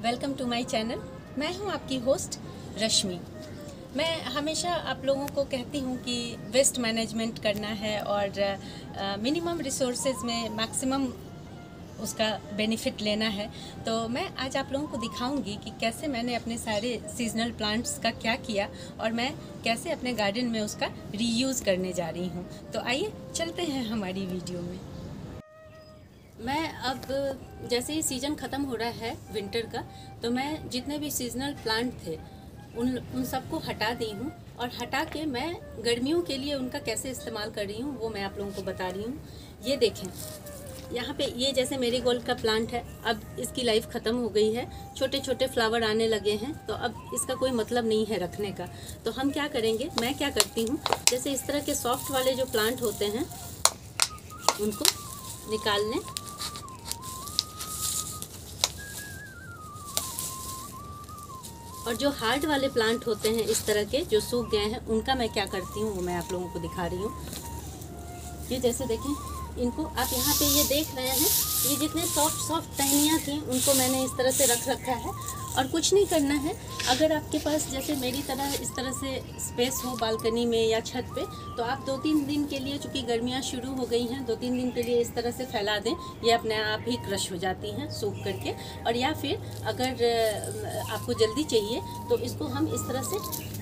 Welcome to my channel. मैं हूं आपकी होस्ट रश्मि। मैं हमेशा आप लोगों को कहती हूं कि वेस्ट मैनेजमेंट करना है और मिनिमम रिसोर्सेज में मैक्सिमम उसका बेनिफिट लेना है। तो मैं आज आप लोगों को दिखाऊंगी कि कैसे मैंने अपने सारे सीजनल प्लांट्स का क्या किया और मैं कैसे अपने गार्डन में उसका रीयूज़ करने जा रही हूं। तो आइए चलते हैं हमारी वीडियो में। मैं अब जैसे ही सीज़न ख़त्म हो रहा है विंटर का, तो मैं जितने भी सीजनल प्लांट थे उन सबको हटा दी हूँ और हटा के मैं गर्मियों के लिए उनका कैसे इस्तेमाल कर रही हूँ वो मैं आप लोगों को बता रही हूँ। ये देखें, यहाँ पे ये जैसे मेरीगोल्ड का प्लांट है, अब इसकी लाइफ ख़त्म हो गई है, छोटे छोटे फ्लावर आने लगे हैं, तो अब इसका कोई मतलब नहीं है रखने का। तो हम क्या करेंगे, मैं क्या करती हूँ, जैसे इस तरह के सॉफ्ट वाले जो प्लांट होते हैं उनको निकाल लें और जो हार्ड वाले प्लांट होते हैं इस तरह के जो सूख गए हैं उनका मैं क्या करती हूँ वो मैं आप लोगों को दिखा रही हूँ। ये जैसे देखें, इनको आप यहाँ पे ये देख रहे हैं, ये जितने सॉफ्ट टहनियाँ थी उनको मैंने इस तरह से रख रखा है और कुछ नहीं करना है। अगर आपके पास जैसे मेरी तरह इस तरह से स्पेस हो बालकनी में या छत पे, तो आप 2-3 दिन के लिए, चूँकि गर्मियाँ शुरू हो गई हैं, 2-3 दिन के लिए इस तरह से फैला दें। ये अपने आप ही क्रश हो जाती हैं सूख करके। और या फिर अगर आपको जल्दी चाहिए तो इसको हम इस तरह से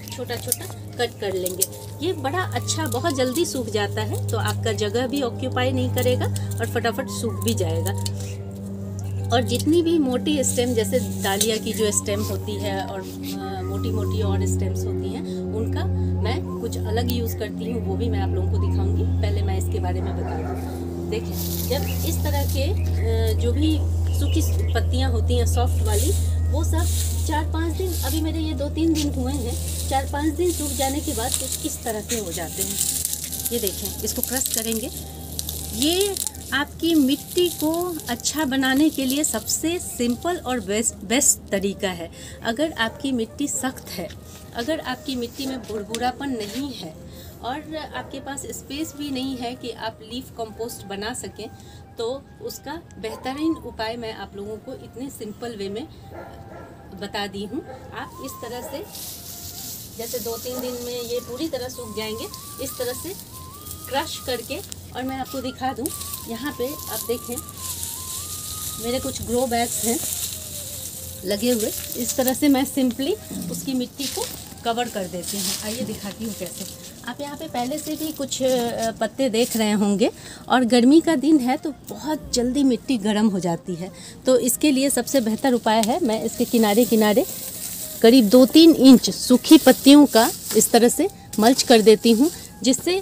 छोटा छोटा कट कर लेंगे। ये बड़ा अच्छा, बहुत जल्दी सूख जाता है, तो आपका जगह भी ऑक्यूपाई नहीं करेगा और फटाफट सूख भी जाएगा। और जितनी भी मोटी स्टेम, जैसे डालिया की जो स्टेम होती है और मोटी मोटी और स्टेम्स होती हैं, उनका मैं कुछ अलग यूज़ करती हूँ, वो भी मैं आप लोगों को दिखाऊंगी। पहले मैं इसके बारे में बता दूँ। देखिए, जब इस तरह के जो भी सूखी पत्तियाँ होती हैं सॉफ्ट वाली, वो सब 4-5 दिन, अभी मेरे ये 2-3 दिन हुए हैं, 4-5 दिन सूख जाने के बाद कुछ इस तरह के हो जाते हैं। ये देखें, इसको क्रश करेंगे। ये आपकी मिट्टी को अच्छा बनाने के लिए सबसे सिंपल और बेस्ट तरीका है। अगर आपकी मिट्टी सख्त है, अगर आपकी मिट्टी में भुरभुरापन नहीं है और आपके पास स्पेस भी नहीं है कि आप लीफ कंपोस्ट बना सकें, तो उसका बेहतरीन उपाय मैं आप लोगों को इतने सिंपल वे में बता दी हूँ। आप इस तरह से, जैसे 2-3 दिन में ये पूरी तरह सूख जाएंगे, इस तरह से क्रश करके, और मैं आपको दिखा दूँ, यहाँ पे आप देखें मेरे कुछ ग्रो बैग्स हैं लगे हुए। इस तरह से मैं सिंपली उसकी मिट्टी को कवर कर देती हूँ। आइए दिखाती हूँ कैसे। आप यहाँ पे पहले से भी कुछ पत्ते देख रहे होंगे, और गर्मी का दिन है तो बहुत जल्दी मिट्टी गर्म हो जाती है। तो इसके लिए सबसे बेहतर उपाय है, मैं इसके किनारे किनारे करीब 2-3 इंच सूखी पत्तियों का इस तरह से मल्च कर देती हूँ, जिससे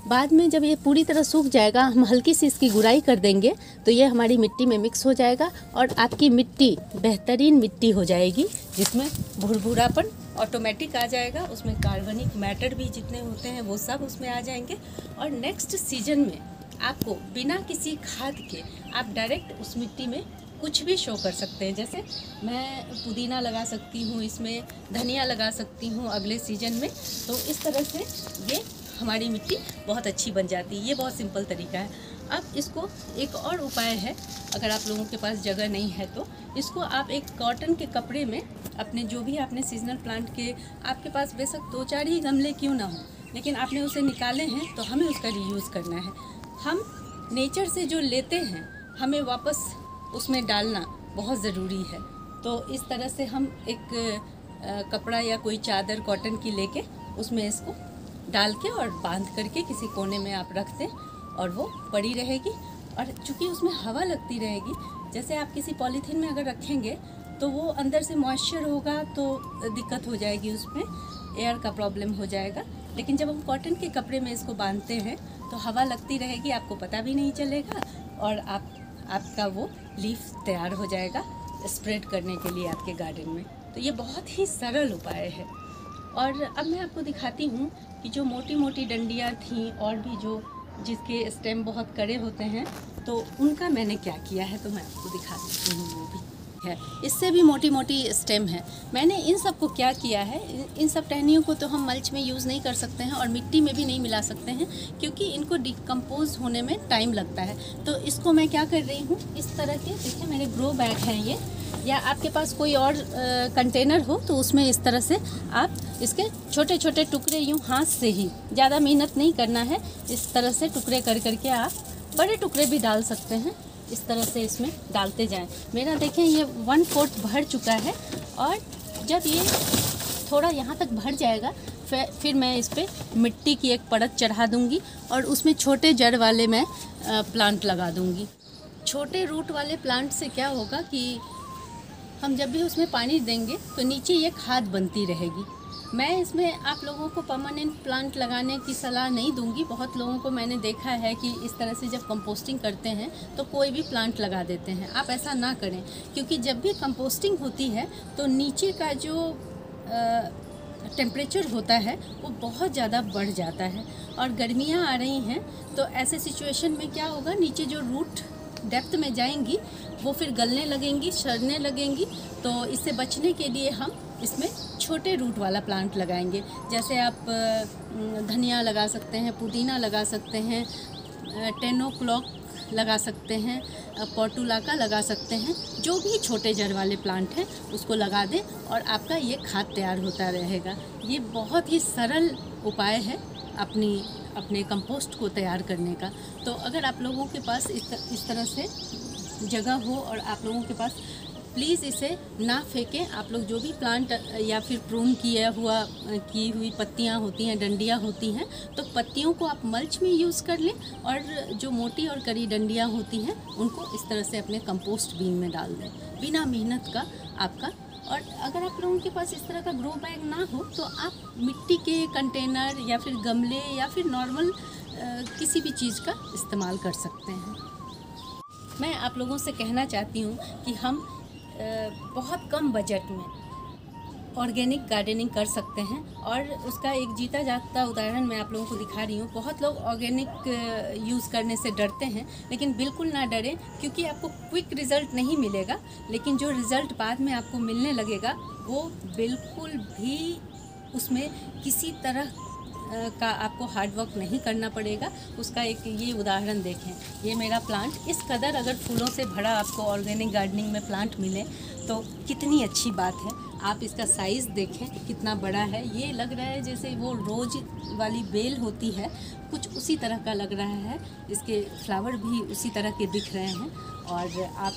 बाद में जब ये पूरी तरह सूख जाएगा, हम हल्की सी इसकी गुड़ाई कर देंगे तो ये हमारी मिट्टी में मिक्स हो जाएगा और आपकी मिट्टी बेहतरीन मिट्टी हो जाएगी, जिसमें भुरभुरापन ऑटोमेटिक आ जाएगा। उसमें कार्बनिक मैटर भी जितने होते हैं वो सब उसमें आ जाएंगे। और नेक्स्ट सीजन में आपको बिना किसी खाद के आप डायरेक्ट उस मिट्टी में कुछ भी शो कर सकते हैं। जैसे मैं पुदीना लगा सकती हूँ, इसमें धनिया लगा सकती हूँ अगले सीजन में। तो इस तरह से ये हमारी मिट्टी बहुत अच्छी बन जाती है। ये बहुत सिंपल तरीका है। अब इसको एक और उपाय है, अगर आप लोगों के पास जगह नहीं है तो इसको आप एक कॉटन के कपड़े में, अपने जो भी आपने सीजनल प्लांट के, आपके पास बेशक 2-4 ही गमले क्यों ना हो, लेकिन आपने उसे निकाले हैं तो हमें उसका रीयूज़ करना है। हम नेचर से जो लेते हैं हमें वापस उसमें डालना बहुत ज़रूरी है। तो इस तरह से हम एक कपड़ा या कोई चादर कॉटन की लेके उसमें इसको डाल के और बांध करके किसी कोने में आप रख दें और वो पड़ी रहेगी। और चूँकि उसमें हवा लगती रहेगी, जैसे आप किसी पॉलीथीन में अगर रखेंगे तो वो अंदर से मॉइस्चर होगा तो दिक्कत हो जाएगी, उसमें एयर का प्रॉब्लम हो जाएगा। लेकिन जब हम कॉटन के कपड़े में इसको बांधते हैं तो हवा लगती रहेगी, आपको पता भी नहीं चलेगा और आपका वो लीफ तैयार हो जाएगा स्प्रेड करने के लिए आपके गार्डन में। तो ये बहुत ही सरल उपाय है। और अब मैं आपको दिखाती हूँ कि जो मोटी मोटी डंडियाँ थीं और भी जो जिसके स्टेम बहुत कड़े होते हैं, तो उनका मैंने क्या किया है तो मैं आपको दिखा सकती हूँ। वो भी है, इससे भी मोटी मोटी स्टेम है। मैंने इन सब को क्या किया है, इन सब टहनियों को तो हम मल्च में यूज़ नहीं कर सकते हैं और मिट्टी में भी नहीं मिला सकते हैं, क्योंकि इनको डिकम्पोज होने में टाइम लगता है। तो इसको मैं क्या कर रही हूँ, इस तरह के, देखिए मेरे ग्रो बैग हैं ये, या आपके पास कोई और कंटेनर हो तो उसमें इस तरह से आप इसके छोटे छोटे टुकड़े यूँ हाथ से ही, ज़्यादा मेहनत नहीं करना है, इस तरह से टुकड़े कर करके आप बड़े टुकड़े भी डाल सकते हैं। इस तरह से इसमें डालते जाएं। मेरा देखें ये 1/4 भर चुका है और जब ये थोड़ा यहाँ तक भर जाएगा फिर मैं इस पर मिट्टी की एक परत चढ़ा दूँगी और उसमें छोटे जड़ वाले मैं प्लांट लगा दूँगी। छोटे रूट वाले प्लांट से क्या होगा कि हम जब भी उसमें पानी देंगे तो नीचे ये खाद बनती रहेगी। मैं इसमें आप लोगों को परमानेंट प्लांट लगाने की सलाह नहीं दूंगी। बहुत लोगों को मैंने देखा है कि इस तरह से जब कंपोस्टिंग करते हैं तो कोई भी प्लांट लगा देते हैं। आप ऐसा ना करें, क्योंकि जब भी कंपोस्टिंग होती है तो नीचे का जो टेम्परेचर होता है वो बहुत ज़्यादा बढ़ जाता है और गर्मियाँ आ रही हैं तो ऐसे सिचुएशन में क्या होगा, नीचे जो रूट डेप्थ में जाएंगी वो फिर गलने लगेंगी, सड़ने लगेंगी। तो इससे बचने के लिए हम इसमें छोटे रूट वाला प्लांट लगाएंगे। जैसे आप धनिया लगा सकते हैं, पुदीना लगा सकते हैं, 10 o'clock लगा सकते हैं, पोर्टुलाका लगा सकते हैं। जो भी छोटे जड़ वाले प्लांट हैं उसको लगा दें और आपका ये खाद तैयार होता रहेगा। ये बहुत ही सरल उपाय है अपने कंपोस्ट को तैयार करने का। तो अगर आप लोगों के पास इस तरह से जगह हो और आप लोगों के पास, प्लीज़ इसे ना फेंकें। आप लोग जो भी प्लांट या फिर प्रून की हुई पत्तियां होती हैं, डंडियां होती हैं, तो पत्तियों को आप मल्च में यूज़ कर लें और जो मोटी और कड़ी डंडियां होती हैं उनको इस तरह से अपने कंपोस्ट बीन में डाल दें, बिना मेहनत का आपका। और अगर आप लोगों के पास इस तरह का ग्रो बैग ना हो तो आप मिट्टी के कंटेनर या फिर गमले या फिर नॉर्मल किसी भी चीज़ का इस्तेमाल कर सकते हैं। मैं आप लोगों से कहना चाहती हूँ कि हम बहुत कम बजट में ऑर्गेनिक गार्डनिंग कर सकते हैं और उसका एक जीता जागता उदाहरण मैं आप लोगों को दिखा रही हूँ। बहुत लोग ऑर्गेनिक यूज़ करने से डरते हैं, लेकिन बिल्कुल ना डरें, क्योंकि आपको क्विक रिज़ल्ट नहीं मिलेगा, लेकिन जो रिज़ल्ट बाद में आपको मिलने लगेगा वो बिल्कुल भी उसमें किसी तरह का आपको हार्ड वर्क नहीं करना पड़ेगा। उसका एक ये उदाहरण देखें, ये मेरा प्लांट इस कदर अगर फूलों से भरा आपको ऑर्गेनिक गार्डनिंग में प्लांट मिले तो कितनी अच्छी बात है। आप इसका साइज़ देखें कितना बड़ा है, ये लग रहा है जैसे वो रोज़ वाली बेल होती है, कुछ उसी तरह का लग रहा है। इसके फ्लावर भी उसी तरह के दिख रहे हैं और आप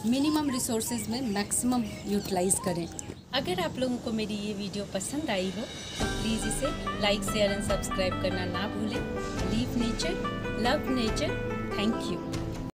मिनिमम रिसोर्सेज में मैक्सिमम यूटिलाइज़ करें। अगर आप लोगों को मेरी ये वीडियो पसंद आई हो तो प्लीज़ इसे लाइक, शेयर एंड सब्सक्राइब करना ना भूलें। Leave nature, love nature, thank you.